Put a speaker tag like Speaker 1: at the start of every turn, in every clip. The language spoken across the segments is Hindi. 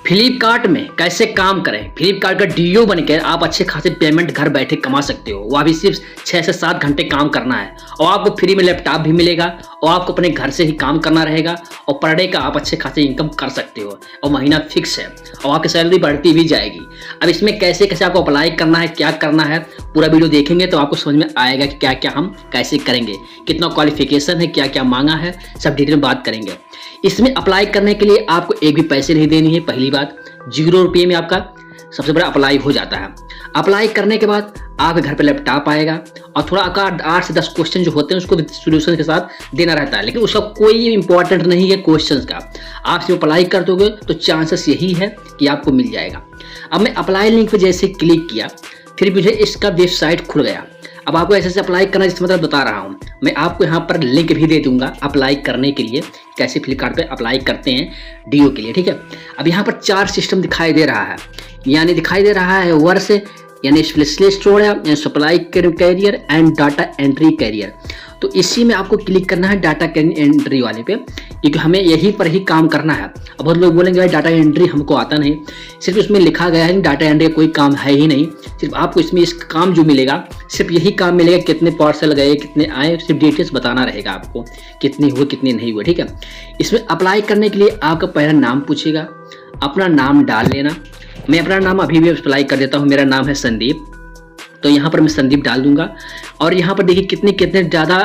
Speaker 1: फ्लिपकार्ट में कैसे काम करें। फ्लिपकार्ट का डीओ बनकर आप अच्छे खासे पेमेंट घर बैठे कमा सकते हो। वह भी सिर्फ 6 से 7 घंटे काम करना है और आपको फ्री में लैपटॉप भी मिलेगा और आपको अपने घर से ही काम करना रहेगा और पर डे का आप अच्छे खासे इनकम कर सकते हो और महीना फिक्स है और आपकी सैलरी बढ़ती भी जाएगी। अब इसमें कैसे कैसे आपको अप्लाई करना है, क्या करना है, पूरा वीडियो देखेंगे तो आपको समझ में आएगा कि क्या क्या हम कैसे करेंगे, कितना क्वालिफिकेशन है, क्या क्या मांगा है, सब डिटेल में बात करेंगे। इसमें अप्लाई करने के लिए आपको एक भी पैसे नहीं देनी है। पहली बात, 0 रुपये में आपका सबसे बड़ा अप्लाई हो जाता है। अप्लाई करने के बाद आपके घर पे लैपटॉप आएगा और थोड़ा आपका 8 से 10 क्वेश्चन जो होते हैं उसको सोल्यूशन के साथ देना रहता है, लेकिन उसका कोई इंपॉर्टेंट नहीं है क्वेश्चंस का। आप सिर्फ अप्लाई कर दोगे तो चांसेस यही है कि आपको मिल जाएगा। अब मैं अप्लाई लिंक पे जैसे क्लिक किया, फिर मुझे इसका वेबसाइट खुल गया। अब आपको ऐसे अप्लाई करना जिस मतलब बता रहा हूँ मैं, आपको यहाँ पर लिंक भी दे दूंगा अप्लाई करने के लिए, कैसे फ्लिपकार्ट पे अप्लाई करते हैं डीओ के लिए, ठीक है। अब यहाँ पर 4 सिस्टम दिखाई दे रहा है, यानी दिखाई दे रहा है वर्ष, यानी स्पेशलिस्ट हो रहा, supply career and data entry career. तो इसी में आपको क्लिक करना है डाटा एंट्री वाले पे, क्योंकि हमें यहीं पर ही काम करना है। अब बहुत लोग बोलेंगे भाई डाटा एंट्री हमको आता नहीं, सिर्फ उसमें लिखा गया है डाटा एंट्री कोई काम है ही नहीं। सिर्फ आपको इसमें इस काम जो मिलेगा सिर्फ यही काम मिलेगा, कितने पार्सल गए, कितने आए, सिर्फ डिटेल्स बताना रहेगा आपको, कितनी हुए कितनी नहीं हुए, ठीक है। इसमें अप्लाई करने के लिए आपका पहला नाम पूछेगा, अपना नाम डाल लेना। मैं अपना नाम अभी भी अप्लाई कर देता हूँ, मेरा नाम है संदीप, तो यहाँ पर मैं संदीप डाल दूंगा। और यहाँ पर देखिए कितने ज़्यादा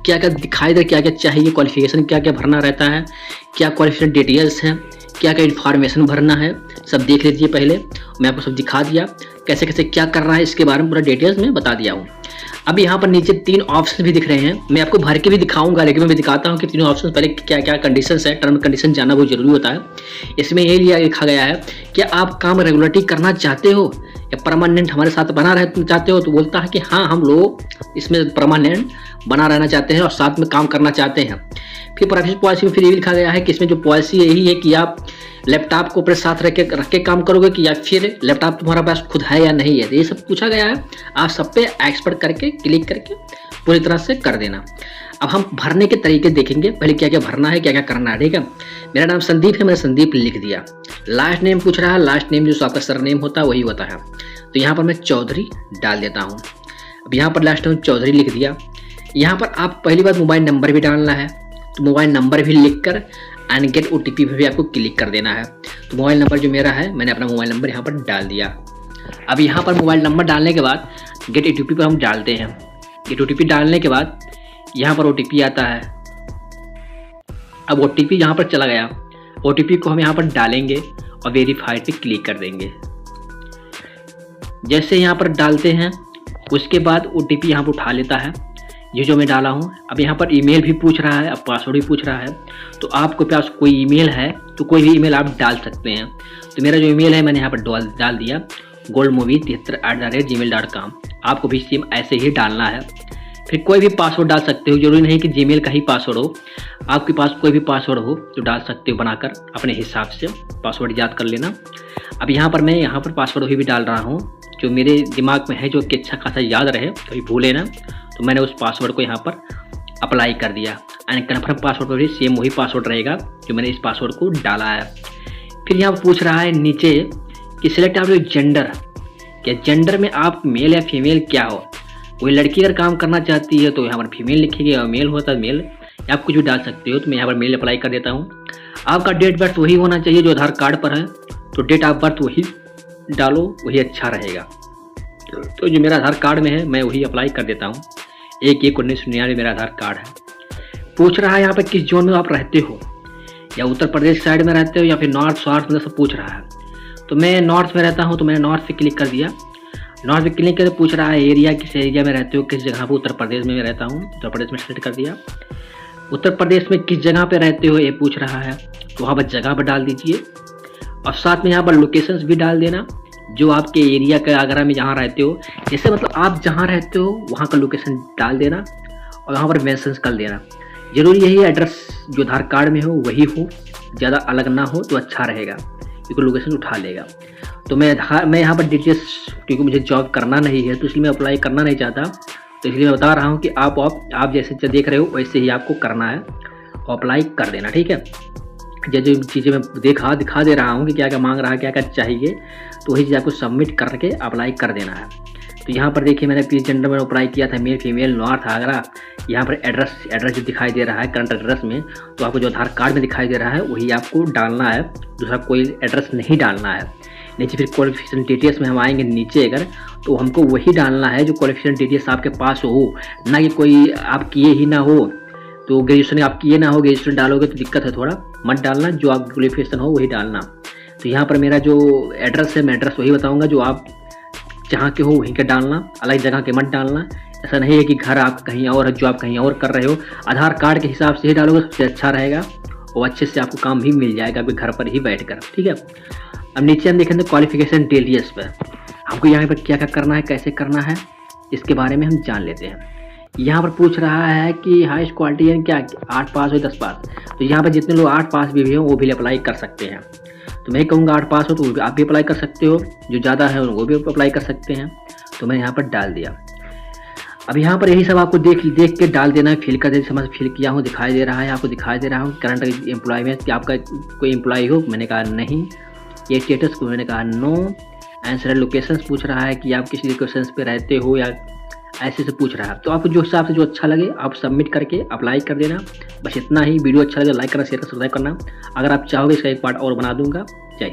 Speaker 1: क्या क्या दिखाई दे, क्या क्या चाहिए, क्वालिफिकेशन क्या क्या भरना रहता है, क्या क्वालिफिकेशन डिटेल्स हैं, क्या क्या इन्फॉर्मेशन भरना है, सब देख लीजिए। पहले मैं आपको सब दिखा दिया कैसे कैसे क्या करना है, इसके बारे में पूरा डिटेल्स में बता दिया हूँ। अब यहाँ पर नीचे 3 ऑप्शन भी दिख रहे हैं, मैं आपको भर के भी दिखाऊंगा, लेकिन मैं दिखाता हूँ कि तीनों ऑप्शन पहले क्या क्या कंडीशंस है। टर्म कंडीशन जानना बहुत जरूरी होता है। इसमें ये लिखा गया है कि आप काम रेगुलरिटी करना चाहते हो या परमानेंट हमारे साथ बना रहे चाहते हो, तो बोलता है कि हाँ हम लोग इसमें परमानेंट बना रहना चाहते हैं और साथ में काम करना चाहते हैं। फिर प्राइवेसी पॉलिसी में फिर ये लिखा गया है कि इसमें जो पॉलिसी यही है कि आप लैपटॉप को अपने साथ रख के काम करोगे कि या फिर लैपटॉप तुम्हारा पास खुद है या नहीं है, तो ये सब पूछा गया है। आप सब पे एक्सपर्ट करके क्लिक करके पूरी तरह से कर देना। अब हम भरने के तरीके देखेंगे, पहले क्या क्या भरना है, क्या क्या करना है, ठीक है। मेरा नाम संदीप है, मैंने संदीप लिख दिया। लास्ट नेम पूछ रहा है, लास्ट नेम जो आपका सरनेम होता है वही होता है, तो यहाँ पर मैं चौधरी डाल देता हूँ। अब यहाँ पर लास्ट नेम चौधरी लिख दिया। यहाँ पर आप पहली बार मोबाइल नंबर भी डालना है, तो मोबाइल नंबर भी लिख कर एंड गेट OTP पे भी आपको क्लिक कर देना है। तो मोबाइल नंबर जो मेरा है, मैंने अपना मोबाइल नंबर यहाँ पर डाल दिया। अब यहाँ पर मोबाइल नंबर डालने के बाद गेट OTP पर हम डालते हैं। गेट OTP डालने के बाद यहाँ पर OTP आता है। अब OTP यहाँ पर चला गया, OTP को हम यहाँ पर डालेंगे और वेरीफाइड पे क्लिक कर देंगे। जैसे यहाँ पर डालते हैं उसके बाद OTP यहाँ पर उठा लेता है, ये जो मैं डाला हूँ। अब यहाँ पर ईमेल भी पूछ रहा है, अब पासवर्ड भी पूछ रहा है, तो आपके पास कोई ईमेल है तो कोई भी ईमेल आप डाल सकते हैं। तो मेरा जो ईमेल है मैंने यहाँ पर डाल दिया goldmovie73@gmail.com। आपको भी सेम ऐसे ही डालना है। फिर कोई भी पासवर्ड डाल सकते हो, जरूरी नहीं कि जीमेल का ही पासवर्ड हो, आपके पास कोई भी पासवर्ड हो तो डाल सकते हो बनाकर अपने हिसाब से, पासवर्ड याद कर लेना। अब यहाँ पर मैं यहाँ पर पासवर्ड भी डाल रहा हूँ जो मेरे दिमाग में है, जो कि अच्छा खासा याद रहे, कभी भूले ना। तो मैंने उस पासवर्ड को यहाँ पर अप्लाई कर दिया एंड कन्फर्म पासवर्ड पर भी सेम वही पासवर्ड रहेगा जो मैंने इस पासवर्ड को डाला है। फिर यहाँ पर पूछ रहा है नीचे कि सिलेक्ट आप जेंडर, क्या जेंडर में आप मेल या फीमेल क्या हो। कोई लड़की अगर काम करना चाहती है तो यहाँ पर फीमेल लिखेगी और मेल होता है मेल, या आप कुछ भी डाल सकते हो। तो मैं यहाँ पर मेल अप्लाई कर देता हूँ। आपका डेट बर्थ वही होना चाहिए जो आधार कार्ड पर है, तो डेट ऑफ बर्थ वही डालो, वही अच्छा रहेगा। तो जो मेरा आधार कार्ड में है मैं वही अप्लाई कर देता हूँ। 1/1/1999 मेरा आधार कार्ड है। पूछ रहा है यहाँ पर किस जोन में आप रहते हो, या उत्तर प्रदेश साइड में रहते हो या फिर नॉर्थ साउथ में, सब पूछ रहा है। तो मैं नॉर्थ में रहता हूँ, तो मैंने नॉर्थ पे क्लिक कर दिया। नॉर्थ पे क्लिक करके पूछ रहा है एरिया, किस एरिया में रहते हो, किस जगह पर। उत्तर प्रदेश में मैं रहता हूँ, उत्तर प्रदेश में सेलेक्ट कर दिया। उत्तर प्रदेश में किस जगह पे रहते हो ये पूछ रहा है, तो वहाँ पर जगह पर डाल दीजिए और साथ में यहाँ पर लोकेशंस भी डाल देना जो आपके एरिया का, आगरा में जहाँ रहते हो, जैसे मतलब आप जहाँ रहते हो वहाँ का लोकेशन डाल देना और यहाँ पर मेंशन कर देना। जरूरी यही एड्रेस जो आधार कार्ड में हो वही हो, ज़्यादा अलग ना हो तो अच्छा रहेगा, क्योंकि लोकेशन उठा लेगा। तो मैं यहाँ पर डिटेल्स, क्योंकि मुझे जॉब करना नहीं है तो इसलिए मैं अप्लाई करना नहीं चाहता, तो इसलिए मैं बता रहा हूँ कि आप जैसे देख रहे हो वैसे ही आपको करना है और अप्लाई कर देना, ठीक है। जो चीज़ें मैं दिखा दे रहा हूँ कि क्या क्या मांग रहा है, क्या क्या चाहिए, तो वही चीज़ आपको सबमिट करके अप्लाई कर देना है। तो यहाँ पर देखिए मैंने जेंडर में अप्लाई किया था मेल फीमेल नॉर्थ आगरा। यहाँ पर एड्रेस जो दिखाई दे रहा है करंट एड्रेस में, तो आपको जो आधार कार्ड में दिखाई दे रहा है वही आपको डालना है, दूसरा कोई एड्रेस नहीं डालना है। नीचे फिर क्वालिफिकेशन डिटेल्स में हम आएंगे नीचे अगर, तो हमको वही डालना है जो क्वालिफिकेशन डिटेल्स आपके पास हो, ना कि कोई आप किए ही ना हो। तो ग्रेजुएशन आप किए ना हो, ग्रेजुएशन डालोगे तो दिक्कत है थोड़ा, मत डालना, जो आप क्वालिफिकेशन हो वही डालना। तो यहाँ पर मेरा जो एड्रेस है मैं एड्रेस वही बताऊँगा जो आप जहाँ के हो वहीं का डालना, अलग जगह के मत डालना। ऐसा नहीं है कि घर आप कहीं और है जो आप कहीं और कर रहे हो, आधार कार्ड के हिसाब से ही डालोगे सबसे अच्छा रहेगा और अच्छे से आपको काम भी मिल जाएगा आपके घर पर ही बैठ कर, ठीक है। अब नीचे हम देखेंगे क्वालिफिकेशन डिटेल्स पर, हमको यहाँ पर क्या क्या करना है, कैसे करना है, इसके बारे में हम जान लेते हैं। यहाँ पर पूछ रहा है कि हाईएस्ट क्वालिटी यानी क्या, 8 पास हो 10 पास। तो यहाँ पर जितने लोग 8 पास भी हो वो भी अप्लाई कर सकते हैं। तो मैं कहूँगा 8 पास हो तो आप भी अप्लाई कर सकते हो, जो ज़्यादा है वो भी अप्लाई कर सकते हैं। तो मैं यहाँ पर डाल दिया। अब यहाँ पर यही सब आपको देख के डाल देना है, फिल कर दे, समझ फिल किया हूँ, दिखाई दे रहा है आपको, दिखाई दे रहा हूँ करंट एम्प्लॉय में कि आपका कोई एम्प्लॉय हो, मैंने कहा नहीं। ये स्टेटस को मैंने कहा नो। आंसर लोकेशन पूछ रहा है कि आप किसी लोकेशन पे रहते हो या ऐसे से पूछ रहा है। तो आपको जो हिसाब से जो अच्छा लगे आप सबमिट करके अप्लाई कर देना। बस इतना ही। वीडियो अच्छा लगे लाइक करना, शेयर करना, सब्सक्राइब करना। अगर आप चाहोगे इसका एक पार्ट और बना दूंगा। जय।